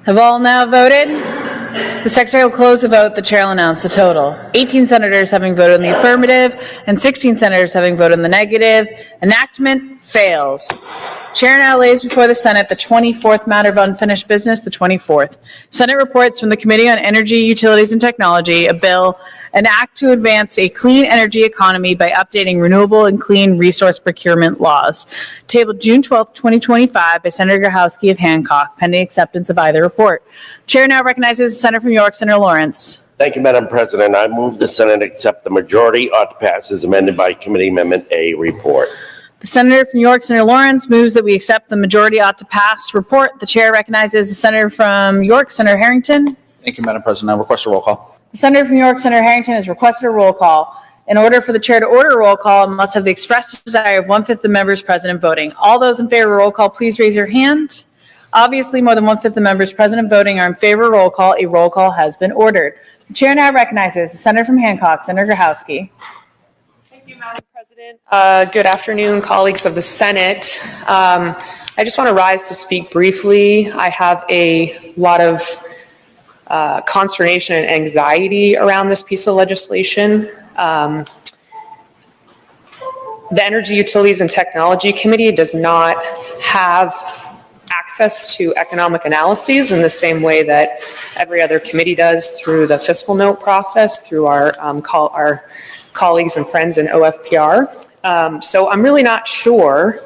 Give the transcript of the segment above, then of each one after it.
Have all now voted? The Secretary will close the vote. The Chair will announce the total. 18 senators having voted in the affirmative and 16 senators having voted in the negative. Enactment fails. Chair now lays before the Senate the 24th matter of unfinished business, the 24th. Senate reports from the Committee on Energy, Utilities, and Technology, a bill, an act to advance a clean energy economy by updating renewable and clean resource procurement laws. Tabled June 12, 2025 by Senator Grahowski of Hancock, pending acceptance of either report. Chair now recognizes the Senator from York, Senator Lawrence. Thank you, Madam President. I move the Senate accept the majority ought to pass as amended by Committee Amendment A report. The Senator from York, Senator Lawrence, moves that we accept the majority ought to pass report. The Chair recognizes the Senator from York, Senator Harrington. Thank you, Madam President. I request a roll call. The Senator from York, Senator Harrington, has requested a roll call. In order for the Chair to order a roll call, it must have the express desire of 1/5 the members present and voting. All those in favor of roll call, please raise your hand. Obviously, more than 1/5 the members present and voting are in favor of roll call. A roll call has been ordered. The Chair now recognizes the Senator from Hancock, Senator Grahowski. Thank you, Madam President. Good afternoon, colleagues of the Senate. I just want to rise to speak briefly. I have a lot of consternation and anxiety around this piece of legislation. The Energy, Utilities, and Technology Committee does not have access to economic analyses in the same way that every other committee does through the fiscal note process, through our colleagues and friends in OFPR. So I'm really not sure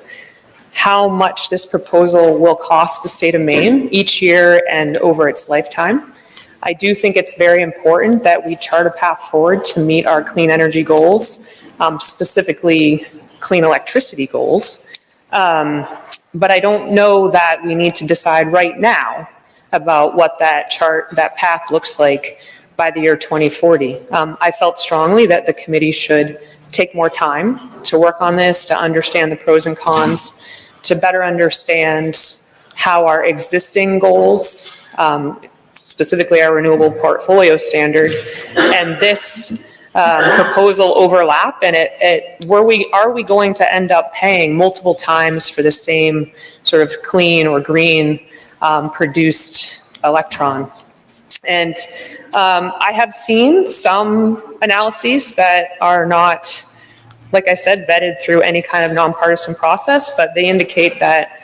how much this proposal will cost the state of Maine each year and over its lifetime. I do think it's very important that we chart a path forward to meet our clean energy goals, specifically clean electricity goals. But I don't know that we need to decide right now about what that path looks like by the year 2040. I felt strongly that the committee should take more time to work on this, to understand the pros and cons, to better understand how our existing goals, specifically our renewable portfolio standard, and this proposal overlap, and are we going to end up paying multiple times for the same sort of clean or green produced electron? And I have seen some analyses that are not, like I said, vetted through any kind of nonpartisan process, but they indicate that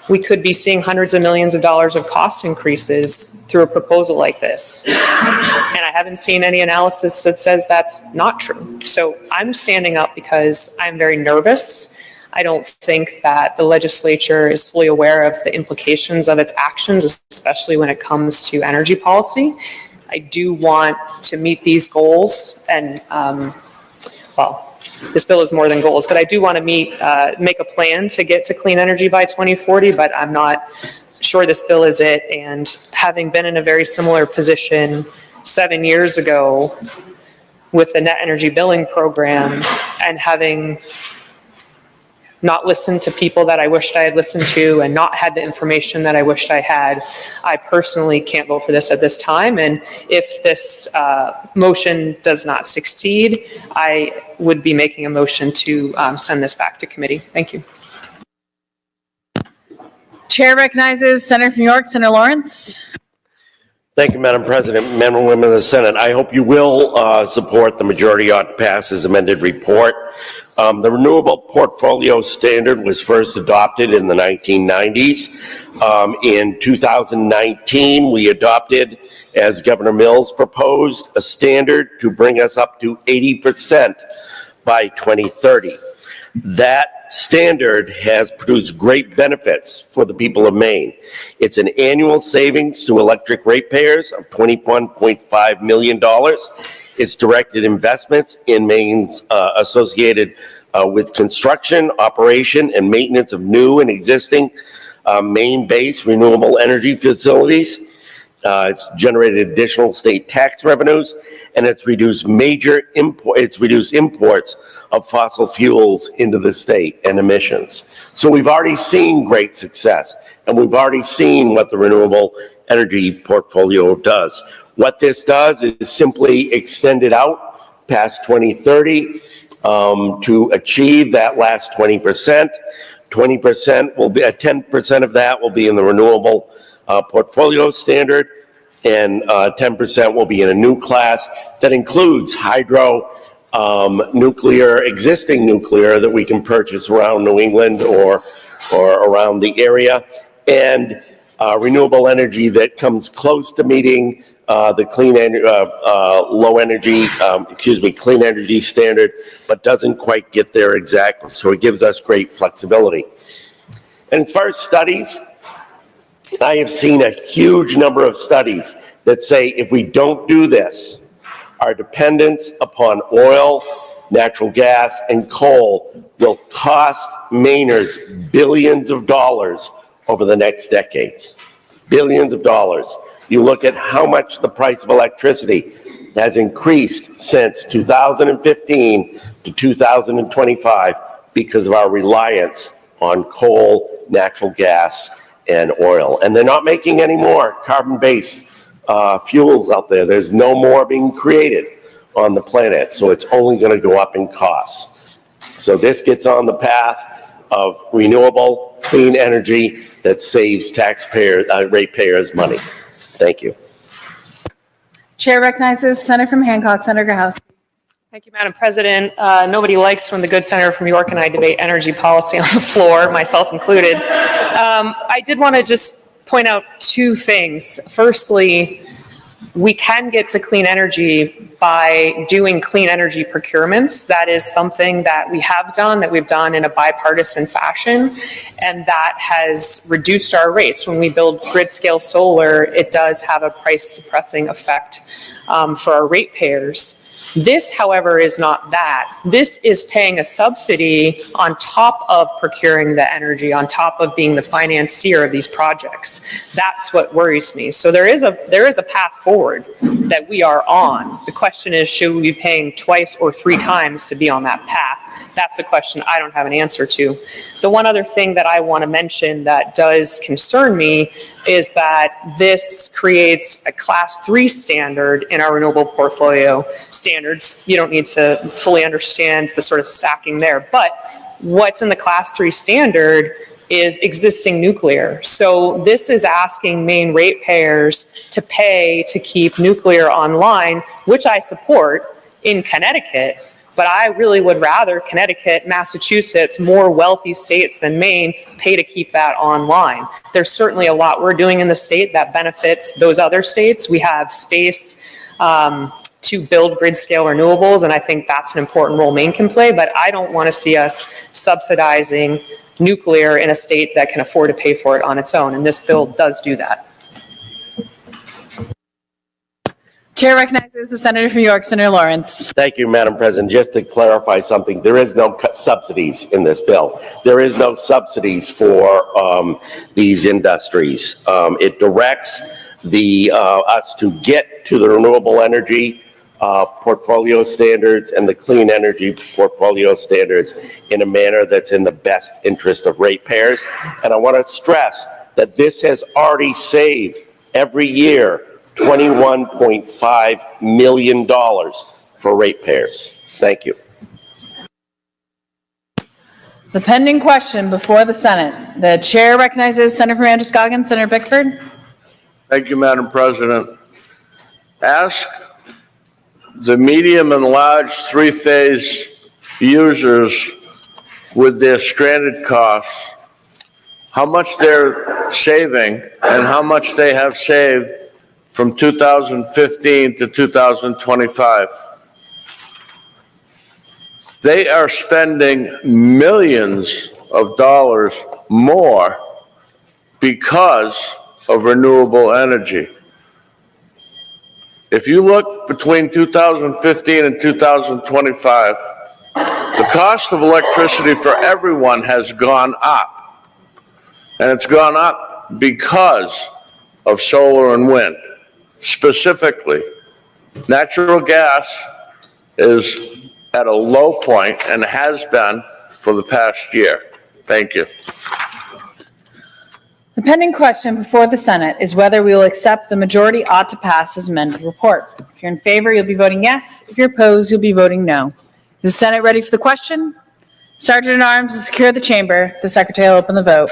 we could be seeing hundreds of millions of dollars of cost increases through a proposal like this. And I haven't seen any analysis that says that's not true. So I'm standing up because I'm very nervous. I don't think that the legislature is fully aware of the implications of its actions, especially when it comes to energy policy. I do want to meet these goals and, well, this bill is more than goals, but I do want to make a plan to get to clean energy by 2040, but I'm not sure this bill is it. And having been in a very similar position 7 years ago with the net energy billing program and having not listened to people that I wished I had listened to and not had the information that I wished I had, I personally can't vote for this at this time. And if this motion does not succeed, I would be making a motion to send this back to committee. Thank you. Chair recognizes Senator from York, Senator Lawrence. Thank you, Madam President. Men and women of the Senate, I hope you will support the majority ought to pass as amended report. The Renewable Portfolio Standard was first adopted in the 1990s. In 2019, we adopted, as Governor Mills proposed, a standard to bring us up to 80% by 2030. That standard has produced great benefits for the people of Maine. It's an annual savings to electric ratepayers of $21.5 million. It's directed investments in Maine's associated with construction, operation, and maintenance of new and existing Maine-based renewable energy facilities. It's generated additional state tax revenues, and it's reduced imports of fossil fuels into the state and emissions. So we've already seen great success, and we've already seen what the renewable energy portfolio does. What this does is simply extend it out past 2030 to achieve that last 20%. 20% will be 10% of that will be in the renewable portfolio standard, and 10% will be in a new class that includes hydro, nuclear, existing nuclear that we can purchase around New England or around the area, and renewable energy that comes close to meeting the clean energy standard, but doesn't quite get there exactly. So it gives us great flexibility. And as far as studies, I have seen a huge number of studies that say if we don't do this, our dependence upon oil, natural gas, and coal will cost Mainers billions of dollars over the next decades. Billions of dollars. You look at how much the price of electricity has increased since 2015 to 2025 because of our reliance on coal, natural gas, and oil. And they're not making any more carbon-based fuels out there. There's no more being created on the planet, so it's only going to go up in costs. So this gets on the path of renewable, clean energy that saves taxpayers, ratepayers money. Thank you. Chair recognizes Senator from Hancock, Senator Graham. Thank you, Madam President. Nobody likes when the good senator from York and I debate energy policy on the floor, myself included. I did want to just point out two things. Firstly, we can get to clean energy by doing clean energy procurements. That is something that we have done, that we've done in a bipartisan fashion, and that has reduced our rates. When we build grid scale solar, it does have a price suppressing effect for our ratepayers. This, however, is not that. This is paying a subsidy on top of procuring the energy, on top of being the financier of these projects. That's what worries me. So there is a path forward that we are on. The question is, should we be paying twice or three times to be on that path? That's a question I don't have an answer to. The one other thing that I want to mention that does concern me is that this creates a class 3 standard in our renewable portfolio standards. You don't need to fully understand the sort of stacking there, but what's in the class 3 standard is existing nuclear. So this is asking Maine ratepayers to pay to keep nuclear online, which I support in Connecticut. But I really would rather Connecticut, Massachusetts, more wealthy states than Maine, pay to keep that online. There's certainly a lot we're doing in the state that benefits those other states. We have space to build grid scale renewables, and I think that's an important role Maine can play, but I don't want to see us subsidizing nuclear in a state that can afford to pay for it on its own, and this bill does do that. Chair recognizes the Senator from York, Senator Lawrence. Thank you, Madam President. Just to clarify something, there is no subsidies in this bill. There is no subsidies for these industries. It directs us to get to the renewable energy portfolio standards and the clean energy portfolio standards in a manner that's in the best interest of ratepayers. And I want to stress that this has already saved every year $21.5 million for ratepayers. Thank you. The pending question before the Senate. The chair recognizes Senator from Androscoggin, Senator Bickford. Thank you, Madam President. Ask the medium and large three-phase users with their stranded costs how much they're saving and how much they have saved from 2015 to 2025. They are spending millions of dollars more because of renewable energy. If you look between 2015 and 2025, the cost of electricity for everyone has gone up. And it's gone up because of solar and wind. Specifically, natural gas is at a low point and has been for the past year. Thank you. The pending question before the Senate is whether we will accept the majority ought to pass as amended report. If you're in favor, you'll be voting yes. If you're opposed, you'll be voting no. Is the Senate ready for the question? Sergeant at Arms, to secure the chamber, the Secretary will open the vote.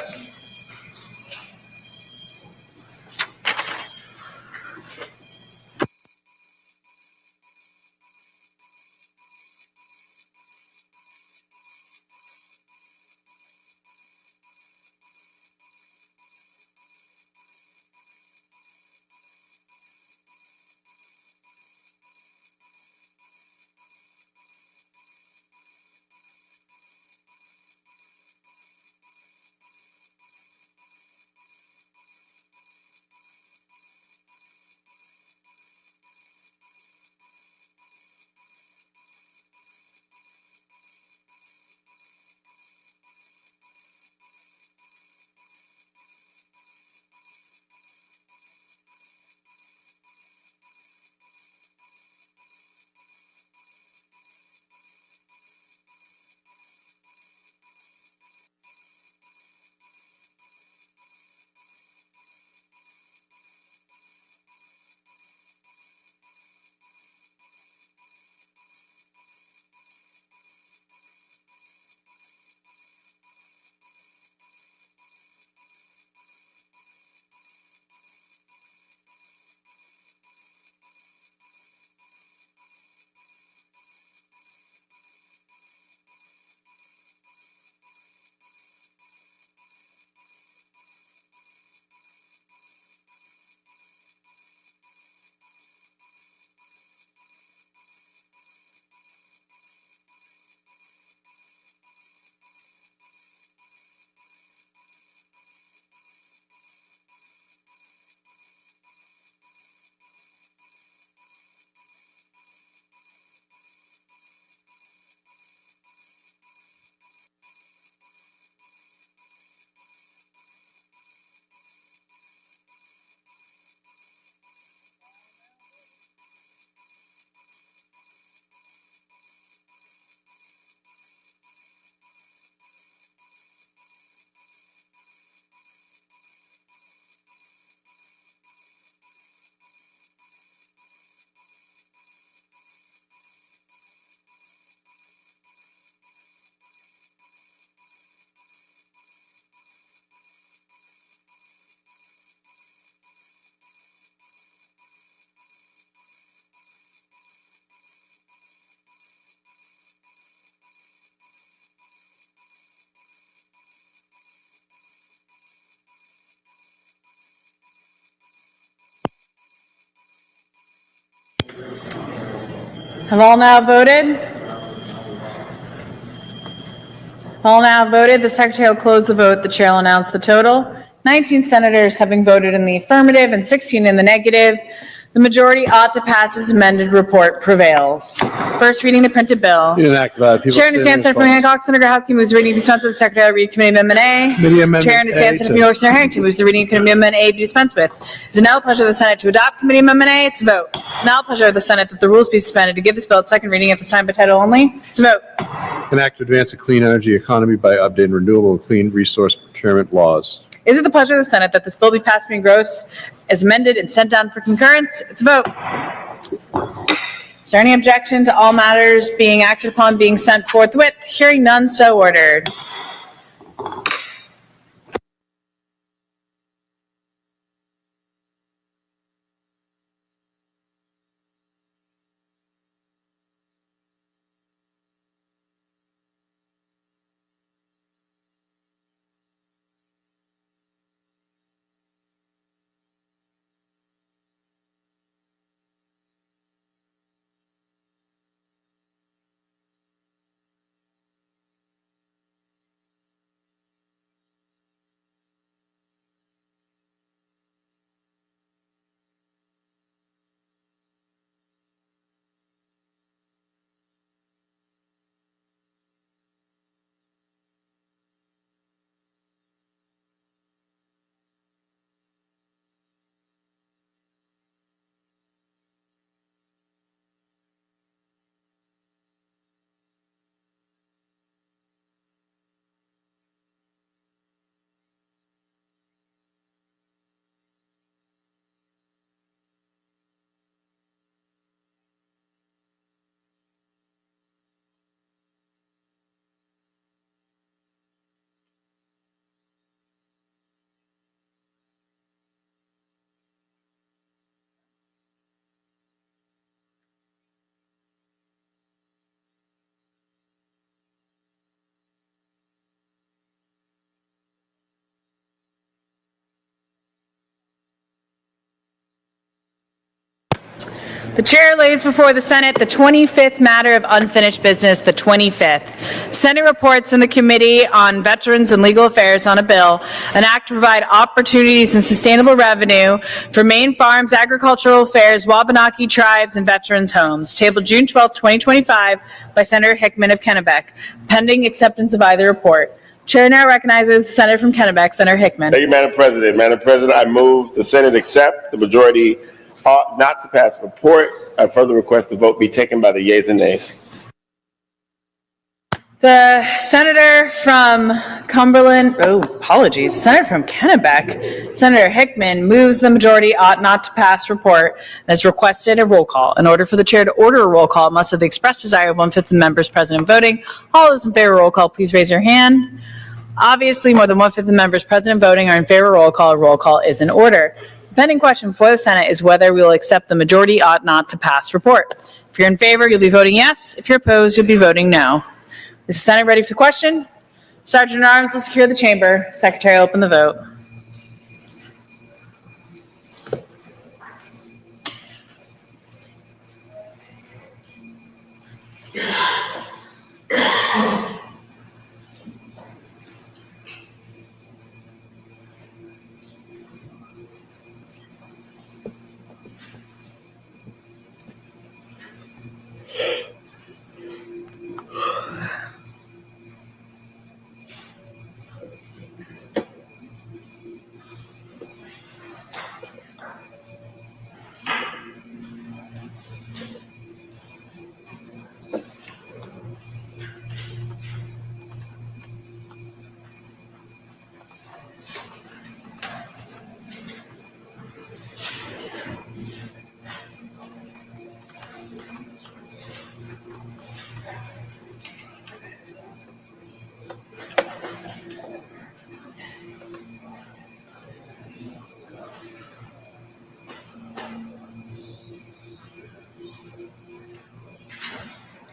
Have all now voted? All now voted. The secretary will close the vote. The chair will announce the total. 19 senators having voted in the affirmative and 16 in the negative. The majority ought to pass as amended report prevails. First reading the printed bill. Enact by the people. Chair understands Senator from Hancock, Senator Grahowski moves the reading to be dispensed with. The Secretary will read Committee Amendment A. Committee Amendment Chair understands A Senator from New York, Senator Harrington moves the reading of Committee Amendment A be dispensed with. Is it now the pleasure of the Senate to adopt Committee Amendment A? It's a vote. Now the pleasure of the Senate that the rules be suspended to give this bill its second reading at this time by title only. It's a vote. An act to advance a clean energy economy by updating renewable and clean resource procurement laws. Is it the pleasure of the Senate that this bill be passed and engrossed as amended and sent down for concurrence? It's a vote. Is there any objection to all matters being acted upon being sent forthwith? Hearing none, so ordered. The chair lays before the Senate the 25th matter of unfinished business, the 25th. Senate reports in the Committee on Veterans and Legal Affairs on a bill, an act to provide opportunities and sustainable revenue for Maine farms, agricultural affairs, Wabanaki tribes, and veterans' homes, tabled June 12, 2025, by Senator Hickman of Kennebec, pending acceptance of either report. Chair now recognizes the Senator from Kennebec, Senator Hickman. Thank you, Madam President. Madam President, I move the Senate accept the majority ought not to pass report. I further request the vote be taken by the yeas and nays. The Senator from Senator from Kennebec, Senator Hickman, moves the majority ought not to pass report and has requested a roll call. In order for the chair to order a roll call, it must have the express desire of 1/5 of the members present and voting. All those in favor of roll call, please raise your hand. Obviously, more than 1/5 of the members present and voting are in favor of roll call. A roll call is in order. The pending question before the Senate is whether we will accept the majority ought not to pass report. If you're in favor, you'll be voting yes. If you're opposed, you'll be voting no. Is the Senate ready for the question? Sergeant at Arms will secure the chamber. Secretary will open the vote.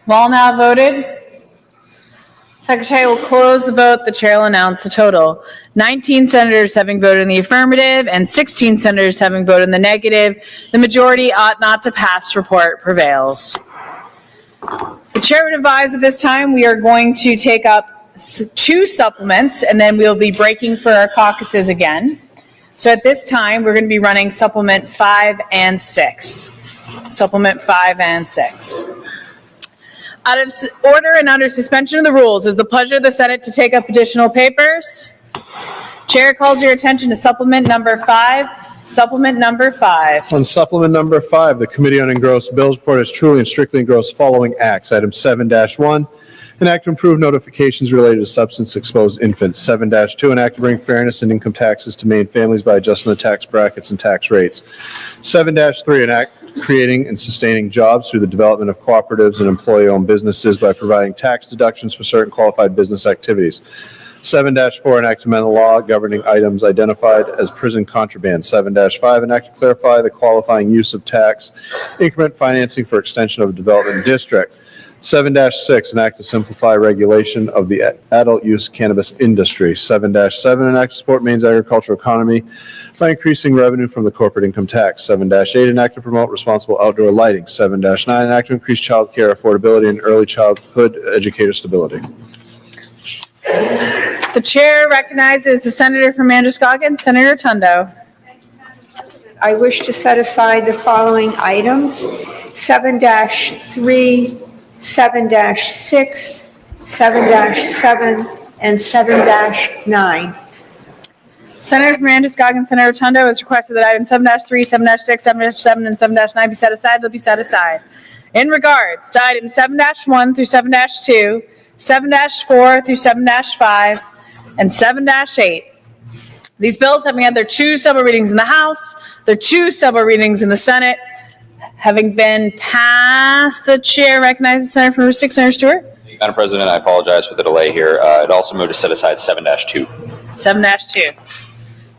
Have all now voted? Secretary will close the vote. The chair will announce the total. 19 senators having voted in the affirmative and 16 senators having voted in the negative. The majority ought not to pass report prevails. The chair would advise at this time we are going to take up 2 supplements, and then we'll be breaking for our caucuses again. So at this time, we're going to be running supplement 5 and 6. Supplement 5 and 6. Out of order and under suspension of the rules, is the pleasure of the Senate to take up additional papers. Chair calls your attention to supplement number 5. Supplement number 5. On supplement number 5, the Committee on Engrossed Bills report has truly and strictly engrossed following acts. Item 7-1, an act to improve notifications related to substance-exposed infants. 7-2, an act to bring fairness in income taxes to Maine families by adjusting the tax brackets and tax rates. 7-3, an act creating and sustaining jobs through the development of cooperatives and employee-owned businesses by providing tax deductions for certain qualified business activities. 7-4, an act to amend the law governing items identified as prison contraband. 7-5, an act to clarify the qualifying use of tax increment financing for extension of a development district. 7-6, an act to simplify regulation of the adult use cannabis industry. 7-7, an act to support Maine's agricultural economy by increasing revenue from the corporate income tax. 7-8, an act to promote responsible outdoor lighting. 7-9, an act to increase child care affordability and early childhood educator stability. The chair recognizes the senator from Androscoggin, Senator Rotundo. I wish to set aside the following items: 7-3, 7-6, 7-7, and 7-9. Senator from Androscoggin, Senator Rotundo has requested that items 7-3, 7-6, 7-7, and 7-9 be set aside. They'll be set aside. In regards to items 7-1 through 7-2, 7-4 through 7-5, and 7-8. These bills having had their 2 separate readings in the House, their 2 separate readings in the Senate, having been passed, the chair recognizes Senator from Aroostook, Senator Stewart. Madam President, I apologize for the delay here. It also moved to set aside 7-2. 7-2.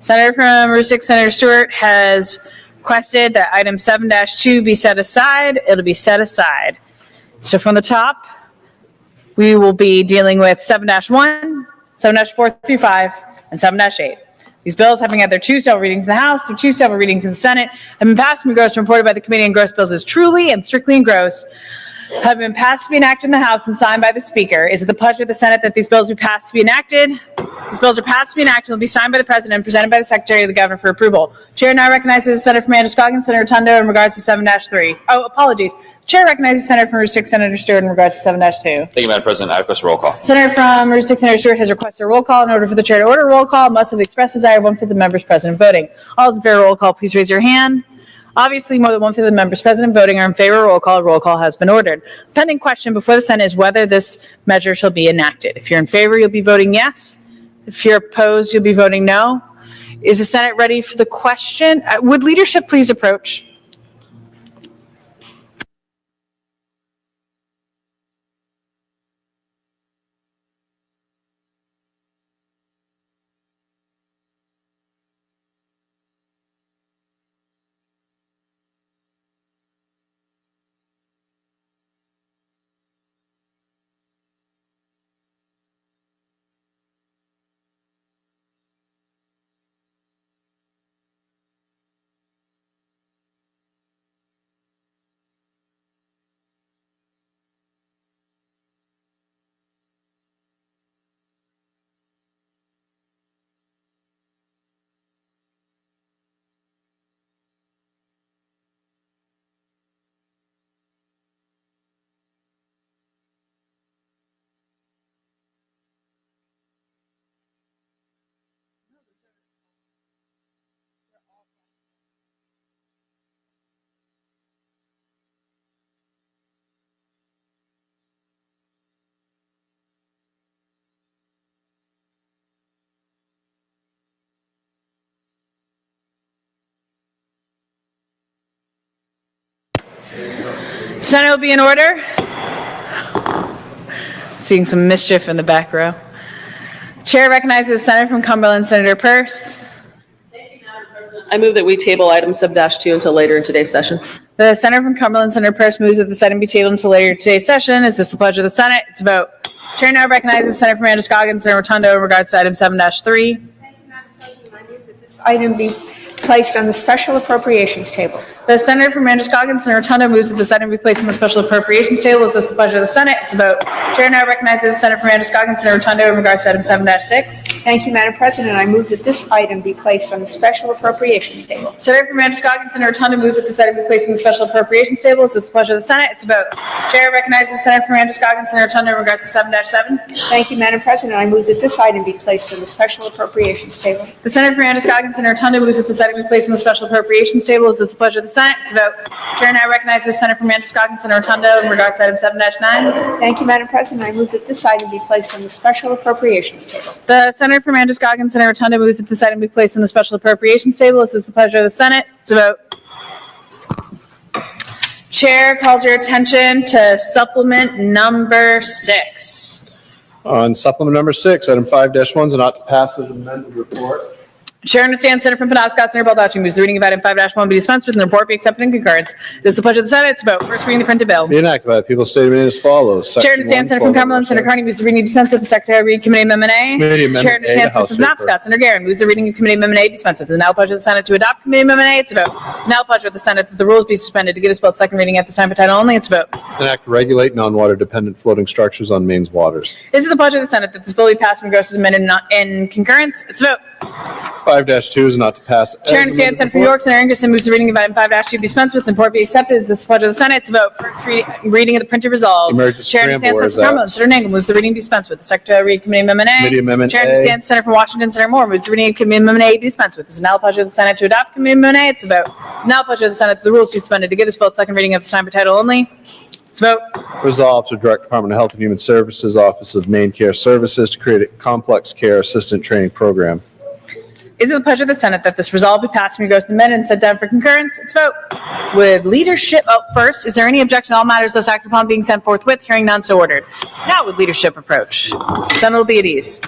Senator from Aroostook, Senator Stewart has requested that item 7-2 be set aside. It'll be set aside. So from the top, we will be dealing with 7-1, 7-4 through 5, and 7-8. These bills, having had their 2 separate readings in the House, their 2 separate readings in the Senate, have been passed and engrossed and reported by the Committee on Engrossed Bills as truly and strictly engrossed, have been passed to be enacted in the House and signed by the Speaker. Is it the pleasure of the Senate that these bills be passed to be enacted? These bills are passed to be enacted and will be signed by the President and presented by the Secretary of the Governor for approval. Chair now recognizes the Senator from Androscoggin, Senator Rotundo, in regards to 7-3. Oh, apologies. Chair recognizes Senator from Aroostook, Senator Stewart, in regards to 7-2. Thank you, Madam President. I request a roll call. Senator from Aroostook, Senator Stewart has requested a roll call. In order for the chair to order a roll call, must have expressed desire 1/5 of the members present voting. All those in favor of roll call, please raise your hand. Obviously, more than 1/5 of the members present voting are in favor of roll call. A roll call has been ordered. The pending question before the Senate is whether this measure shall be enacted. If you're in favor, you'll be voting yes. If you're opposed, you'll be voting no. Is the Senate ready for the question? Would leadership please approach? Senate will be in order. Seeing some mischief in the back row. Chair recognizes the Senator from Cumberland, Senator Peirce. I move that we table item 7-2 until later in today's session. The Senator from Cumberland, Senator Peirce, moves that the item be tabled until later in today's session. Is this the pleasure of the Senate? It's a vote. Chair now recognizes the Senator from Androscoggin, Senator Rotundo, in regards to item 7-3. Thank you, Madam President. I move that this item be placed on the special appropriations table. The senator from Androscoggin, Senator Rotundo, moves that this item be placed on the special appropriations table. Is this the pleasure of the Senate? It's a vote. Chair now recognizes the senator from Androscoggin, Senator Rotundo, in regards to item 7-6. Thank you, Madam President. I move that this item be placed on the special appropriations table. Senator from Androscoggin, Senator Rotundo, moves that this item be placed on the special appropriations table. Is this the pleasure of the Senate? It's a vote. Chair recognizes the senator from Androscoggin, Senator Rotundo, in regards to 7-7. Thank you, Madam President. I move that this item be placed on the special appropriations table. The senator from Androscoggin, Senator Rotundo, moves that this item be placed on the special appropriations table. Is this the pleasure of the Senate? It's a vote. Chair now recognizes the senator from Androscoggin, Senator Rotundo, in regards to item 7-9. Thank you, Madam President. I move that this item be placed on the special appropriations table. The senator from Androscoggin, Senator Rotundo, moves that this item be placed on the special appropriations table. Is this the pleasure of the Senate? It's a vote. Chair calls your attention to supplement number 6. On supplement number 6, item 5-1 is an ought to pass as amended report. Chair understands Senator from Penobscot, Senator Baldacci moves the reading of item 5-1 be dispensed with and the report be accepted in concurrence. This is the pleasure of the Senate. It's a vote. First reading of the printed bill. Be enacted by the people of the state of Maine as follows. Chair Section understands 1, Senator from 12, Cumberland, Senator number Carney moves the reading of dispense with the Secretary of Read Committee Amendment A. Committee Amendment Chair A, understands the Senator House from paper. Penobscot, Senator Garrett moves the reading of Committee Amendment A be dispensed with. It is now the pleasure of the Senate to adopt Committee Amendment A. It's a vote. It's now the pleasure of the Senate that the rules be suspended to give us both second reading at this time by title only. It's a vote. An act to regulate non-water dependent floating structures on Maine's waters. This is the pleasure of the Senate that this bill be passed and engrossed as amended in concurrence. It's a vote. 5-2 is not to pass. as Chair understands Senator amended from report. York, Senator Ingerson moves the reading of item 5-2 be dispensed with and report be accepted. Is this the pleasure of the Senate? It's a vote. First reading of the printed resolve. Emergency Chair preamble, understands where is Senator from Cumberland, that? Senator Nangle moves the reading be dispensed with. The Secretary of Read Committee Amendment A. Committee Amendment Chair A. understands Senator from Washington, Senator Moore moves the reading of Committee Amendment A be dispensed with. This is now the pleasure of the Senate to adopt Committee Amendment A. It's a vote. It's now the pleasure of the Senate that the rules be suspended to give us both second reading at this time by title only. It's a vote. Resolved to direct Department of Health and Human Services, Office of Maine Care Services to create a complex care assistant training program. Is it the pleasure of the Senate that this resolve be passed and engrossed and amended and set down for concurrence? It's a vote. With leadership, first, is there any objection to all matters thus acted upon being sent forthwith? Hearing none, so ordered. Now with leadership approach. Senate will be at ease.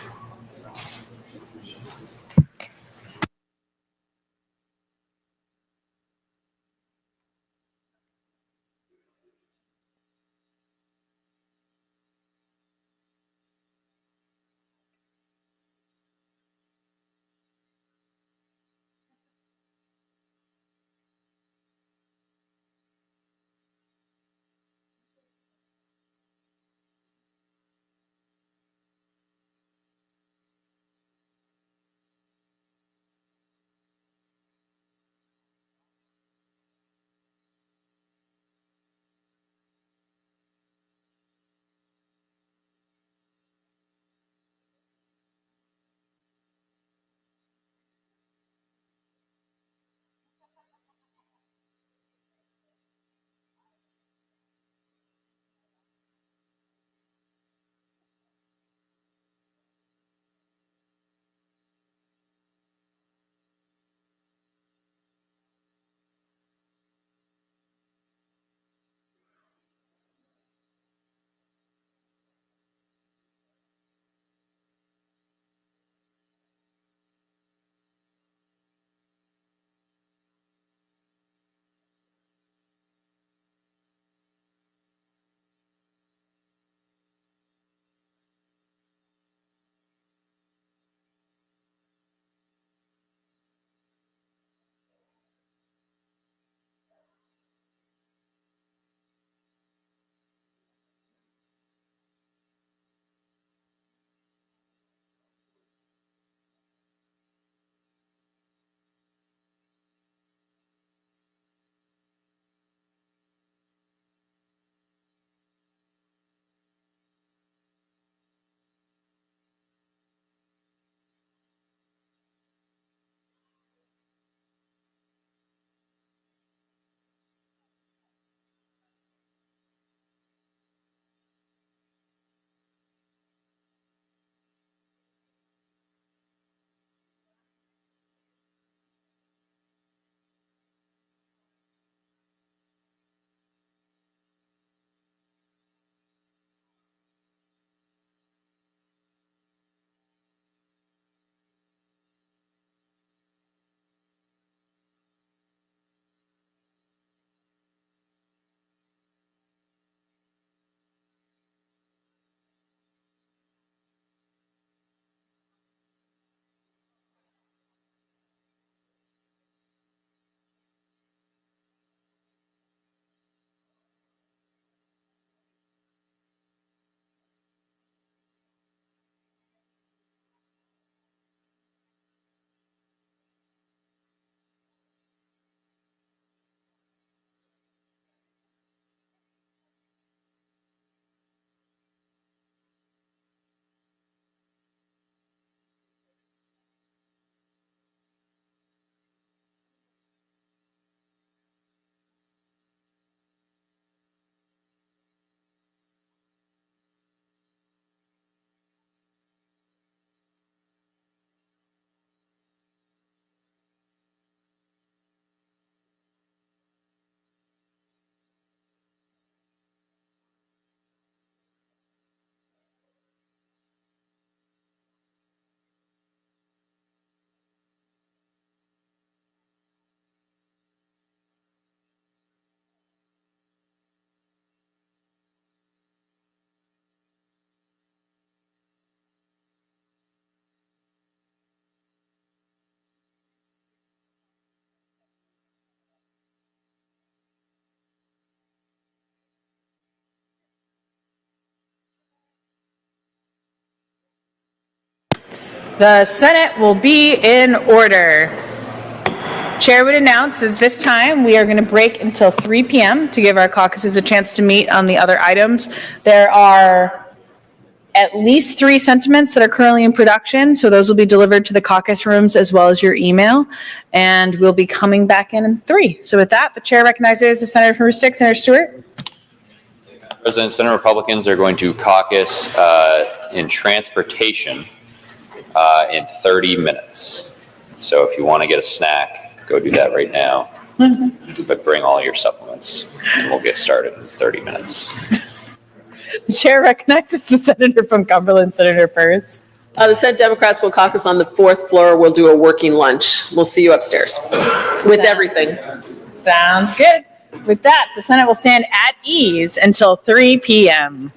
The Senate will be in order. Chair would announce that this time we are going to break until 3 p.m. to give our caucuses a chance to meet on the other items. There are at least 3 sentiments that are currently in production, so those will be delivered to the caucus rooms as well as your email, and we'll be coming back in 3. So with that, the chair recognizes the Senator from Aroostook, Senator Stewart. President, Senate Republicans are going to caucus in transportation in 30 minutes. So if you want to get a snack, go do that right now. But bring all your supplements, and we'll get started in 30 minutes. The chair recognizes the Senator from Cumberland, Senator Purse. The Senate Democrats will caucus on the 4th floor. We'll do a working lunch. We'll see you upstairs with everything. Sounds good. With that, the Senate will stand at ease until 3 p.m.